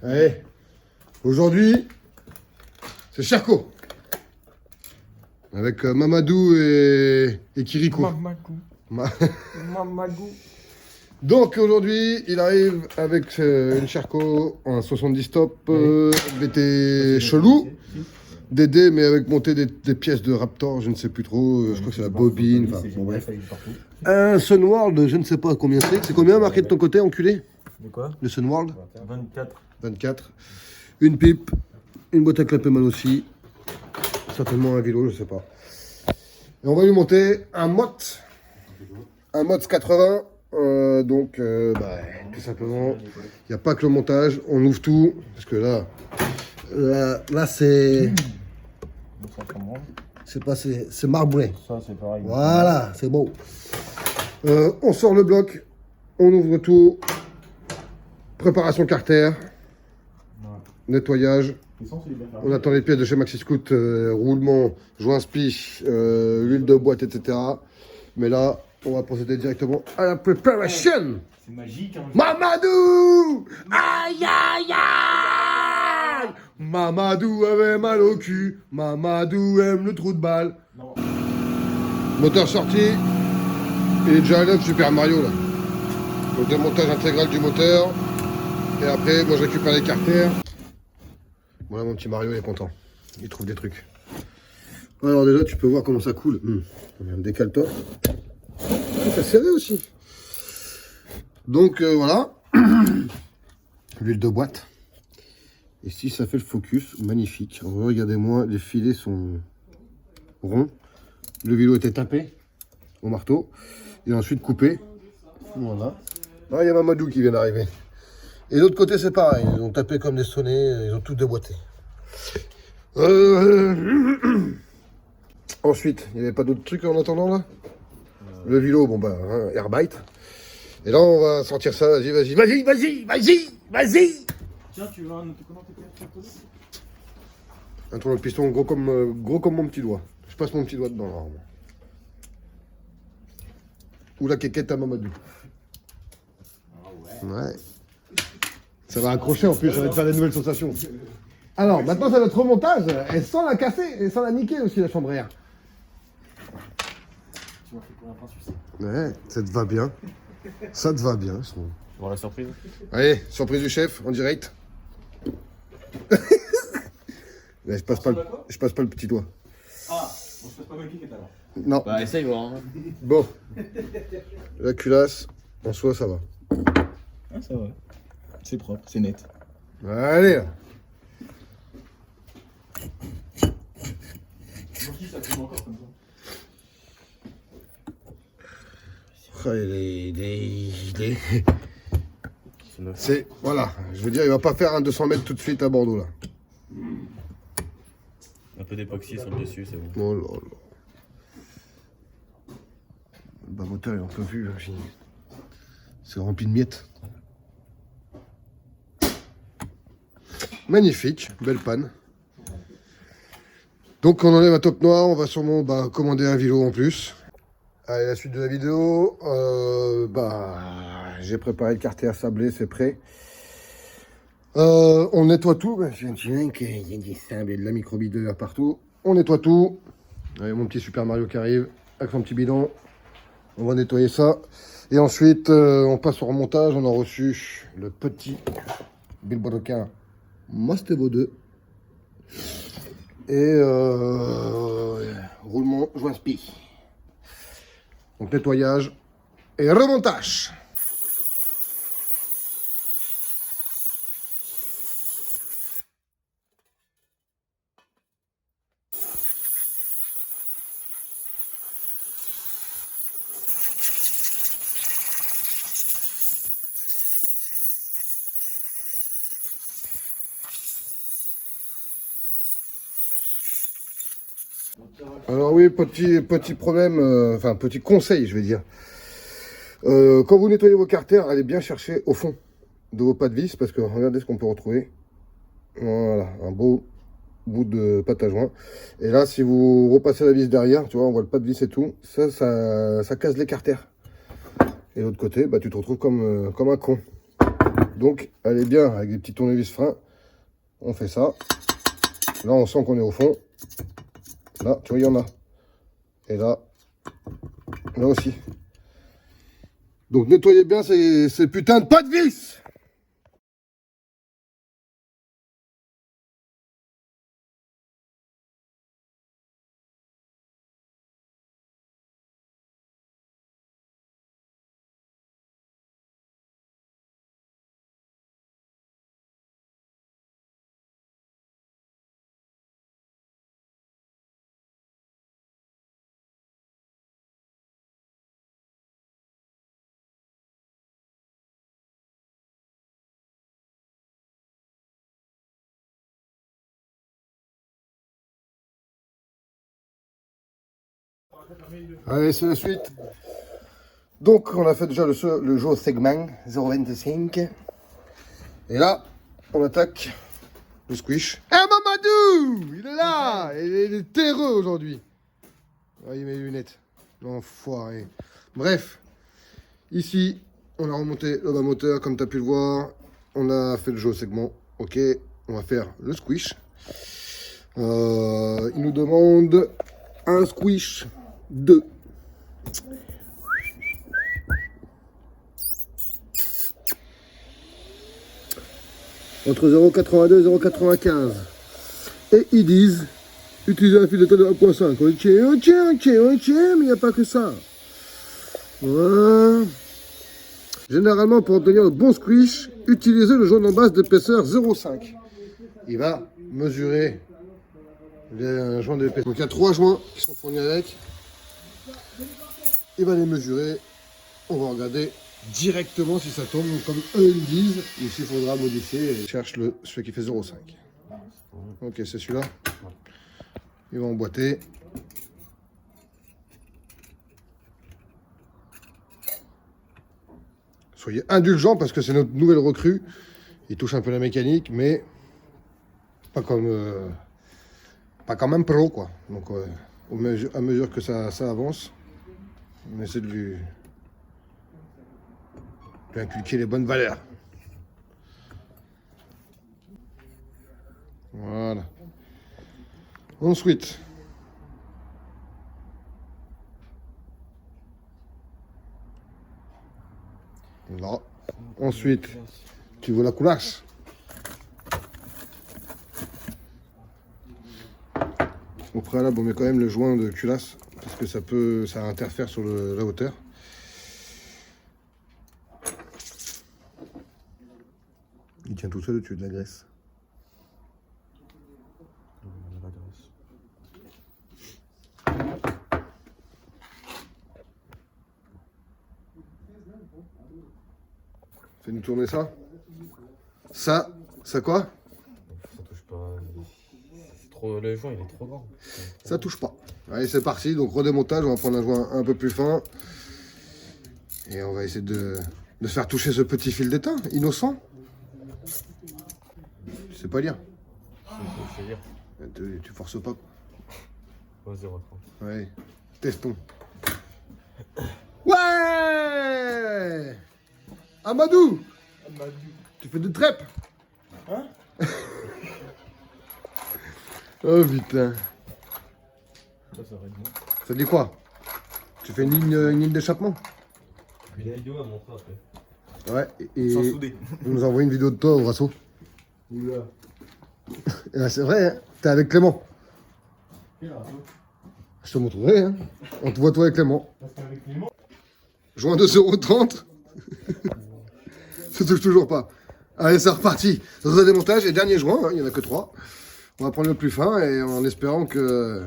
Allez, aujourd'hui, c'est Cherko. Avec Mamadou et Kirikou. Mamadou. Donc aujourd'hui, il arrive avec une Cherko en 70 top, BT chelou, DD mais avec monté des pièces de Raptor, je ne sais plus trop, je crois que c'est la bobine, enfin bon bref. Un Sunworld, je ne sais pas combien c'est combien marqué de ton côté, enculé? De quoi? Le Sunworld 24. 24. Une pipe, une boîte à clapper mal aussi, certainement un vélo, je sais pas. Et on va lui monter un Mods 80. Tout simplement, il n'y a pas que le montage, on ouvre tout, parce que là c'est marbré. Ça, c'est pareil. Voilà, c'est beau. On sort le bloc, on ouvre tout, préparation carter, nettoyage. On attend les pièces de chez Maxi Scoot, roulement, joint spi, huile de boîte, etc. Mais là, on va procéder directement à la préparation. C'est magique, hein. Mamadou! Aïe aïe aïe! Mamadou avait mal au cul. Mamadou aime le trou de balle. Non. Moteur sorti. Il est déjà à l'œuvre Super Mario là. Donc démontage intégral du moteur. Et après, moi je récupère les carters. Voilà, mon petit Mario il est content. Il trouve des trucs. Alors déjà, tu peux voir comment ça coule. Décale-toi. C'est serré aussi. Donc voilà. L'huile de boîte. Ici, ça fait le focus. Magnifique. Regardez-moi, les filets sont ronds. Le vélo était tapé au marteau. Et ensuite coupé. Voilà. Là, il y a Mamadou qui vient d'arriver. Et de l'autre côté, c'est pareil. Ils ont tapé comme des sonnets. Ils ont tout déboîté. Ensuite, il n'y avait pas d'autres trucs en attendant là? Le vélo, bon bah, Airbite. Et là, on va sortir ça. Vas-y. Tiens, tu veux un autocollant TPF? Un tourneau de piston gros comme mon petit doigt. Je passe mon petit doigt dedans, là. Ou la quéquette à Mamadou. Ouais. Ça va accrocher en plus, ça va te faire des nouvelles sensations. Alors, maintenant, c'est notre remontage. Et sans la casser, et sans la niquer aussi, la chambre à air. Tu m'as fait pour un pain sucé. Ouais, ça te va bien. Ça te va bien. Tu vois la surprise? Allez, surprise du chef, en direct. Mais je passe pas le petit doigt. Ah, bon, je passe pas ma cliquette alors. Non. Bah essaye voir. Hein. Bon. La culasse, en soi, ça va. Ah, ça va. C'est propre, c'est net. Allez là. Ça tourne encore comme ça. Oh, c'est... Voilà, je veux dire, il va pas faire un 200 mètres tout de suite à Bordeaux, là. Un peu d'époxy sur le dessus, c'est bon. Oh là là. Le bas moteur, il en peut plus, Virginie. C'est rempli de miettes. Magnifique, belle panne. Donc on enlève un top noir, on va sûrement commander un vélo en plus. Allez, la suite de la vidéo, j'ai préparé le carter sablé, c'est prêt. On nettoie tout, il y a de la microbide de l'air partout. On nettoie tout. Allez, mon petit Super Mario qui arrive avec son petit bidon. On va nettoyer ça. Et ensuite, on passe au remontage. On a reçu le petit Bilbodoka Mastebo 2. Et roulement joint spi. Donc nettoyage et remontage. Alors oui, petit problème, enfin petit conseil, je vais dire. Quand vous nettoyez vos carters, allez bien chercher au fond de vos pattes vis, parce que regardez ce qu'on peut retrouver. Voilà, un beau bout de pâte à joint. Et là, si vous repassez la vis derrière, tu vois, on voit le pas de vis et tout, ça casse les carters. Et de l'autre côté, tu te retrouves comme un con. Donc, elle est bien avec des petits tournevis freins. On fait ça. Là, on sent qu'on est au fond. Là, tu vois, il y en a. Et là aussi. Donc, nettoyez bien ces putains de pas de vis. Allez, c'est la suite. Donc, on a fait déjà le jeu segment 0,25. Et là, on attaque le squish. Eh, Mamadou! Il est là! Il est terreux aujourd'hui. Ah, il met les lunettes. L'enfoiré. Bref, ici, on a remonté le bas moteur, comme tu as pu le voir. On a fait le jeu segment. Ok, on va faire le squish. Il nous demande un squish 2. Entre 0,82 et 0,95. Et ils disent, utilisez un fil de tôle de 1,5. Ok, mais il n'y a pas que ça. Voilà. Généralement, pour obtenir le bon squish, utilisez le jaune en base d'épaisseur 0,5. Il va mesurer les joints d'épaisseur. Donc il y a 3 joints qui sont fournis avec. Il va les mesurer. On va regarder directement si ça tombe comme eux ils disent. Ici, il faudra modifier. Je cherche celui qui fait 0,5. Ok, c'est celui-là. Il va emboîter. Soyez indulgents parce que c'est notre nouvelle recrue. Il touche un peu la mécanique, mais pas comme pro, quoi. Donc, à mesure que ça avance, on essaie de lui inculquer les bonnes valeurs. Voilà. Ensuite, là. Ensuite, tu veux la coulasse. Au préalable, on met quand même le joint de culasse parce que ça interfère sur la hauteur. Il tient tout seul au-dessus de la graisse. Fais-nous tourner ça. Ça quoi? Ça touche pas. Le joint, il est trop grand. Ça touche pas. Allez, c'est parti. Donc, redémontage. On va prendre un joint un peu plus fin. Et on va essayer de faire toucher ce petit fil d'étain, innocent. Tu sais pas lire. Je sais lire. Tu forces pas. Ouais, 0,30. Ouais. Testons. Ouais! Amadou! Tu fais des trèpes? Hein? Oh putain. Ça serait bon. Ça dit quoi? Tu fais une ligne d'échappement? Il y a une vidéo à montrer après. Ouais. Et Sans souder. il nous a envoyé une vidéo de toi au Brasso. Oula. C'est vrai, hein? T'es avec Clément. Je te montrerai, hein? On te voit toi avec Clément. Parce qu'avec Clément. Joint de 0,30. Ça touche toujours pas. Allez, c'est reparti. Redémontage et dernier joint, hein, il n'y en a que 3. On va prendre le plus fin et en espérant que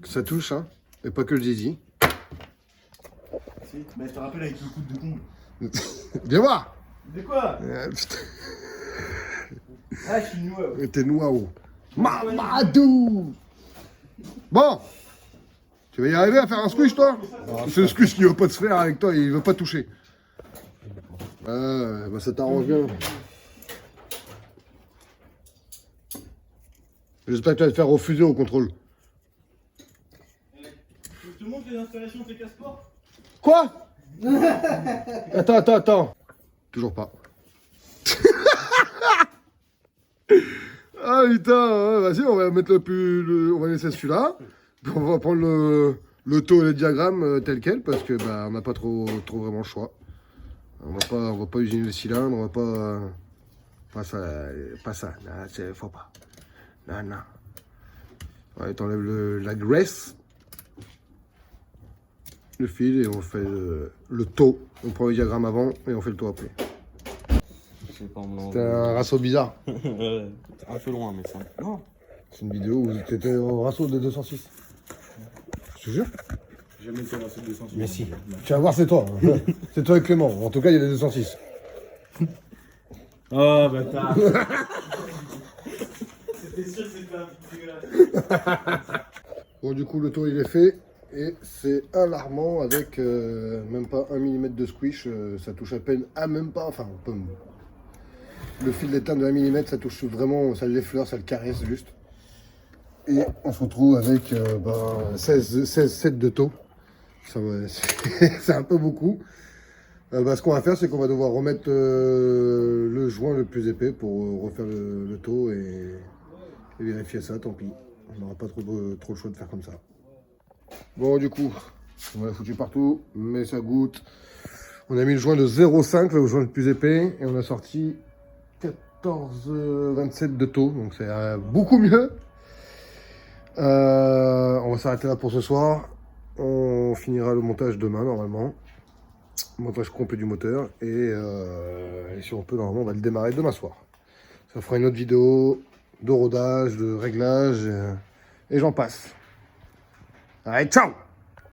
ça touche, hein, et pas que le zizi. Si, bah, je te rappelle avec le coude de con. Viens voir. De quoi? Putain, Ah, je suis noix. t'es noyau. Mamadou. Bon. Tu vas y arriver à faire un squish, toi? C'est le squish qui veut pas te faire avec toi, il veut pas toucher. Bah ça t'arrange bien. J'espère que tu vas te faire refuser au contrôle. Je te montre les installations de tes casseports. Quoi? Attends. Toujours pas. Ah putain, vas-y, on va mettre on va laisser celui-là. On va prendre le taux et les diagrammes tel quel parce que bah, on n'a pas trop vraiment le choix. On va pas usiner le cylindre, on va pas. Pas ça. Non, faut pas. Non. Ouais, t'enlèves la graisse, le fil et on fait le taux. On prend le diagramme avant et on fait le taux après. Je sais pas, on C'était un rasso bizarre. Ouais, un peu loin, mais ça. Non. C'est une vidéo où t'étais au rasso de 206. Je te jure. J'ai jamais été lancé de 206. Mais si. Tu vas voir, c'est toi. C'est toi et Clément. En tout cas, il y a des 206. Oh bâtard. C'était sûr que c'était un petit dégueulasse. Bon, du coup, le tour il est fait et c'est alarmant avec même pas 1 mm de squish. Ça touche à peine, même pas. Enfin, le fil d'étain de 1 mm, ça touche vraiment, ça l'effleure, ça le caresse juste. Et on se retrouve avec 16 sets de taux. C'est un peu beaucoup. Ce qu'on va faire, c'est qu'on va devoir remettre le joint le plus épais pour refaire le taux et vérifier ça, tant pis. On n'aura pas trop le choix de faire comme ça. Bon, du coup, on l'a foutu partout, mais ça goûte. On a mis le joint de 0,5, le joint le plus épais, et on a sorti 14,27 de taux, donc c'est beaucoup mieux. On va s'arrêter là pour ce soir. On finira le montage demain, normalement. Montage complet du moteur, et si on peut, normalement, on va le démarrer demain soir. Ça fera une autre vidéo de rodage, de réglage, et j'en passe. Allez, ciao!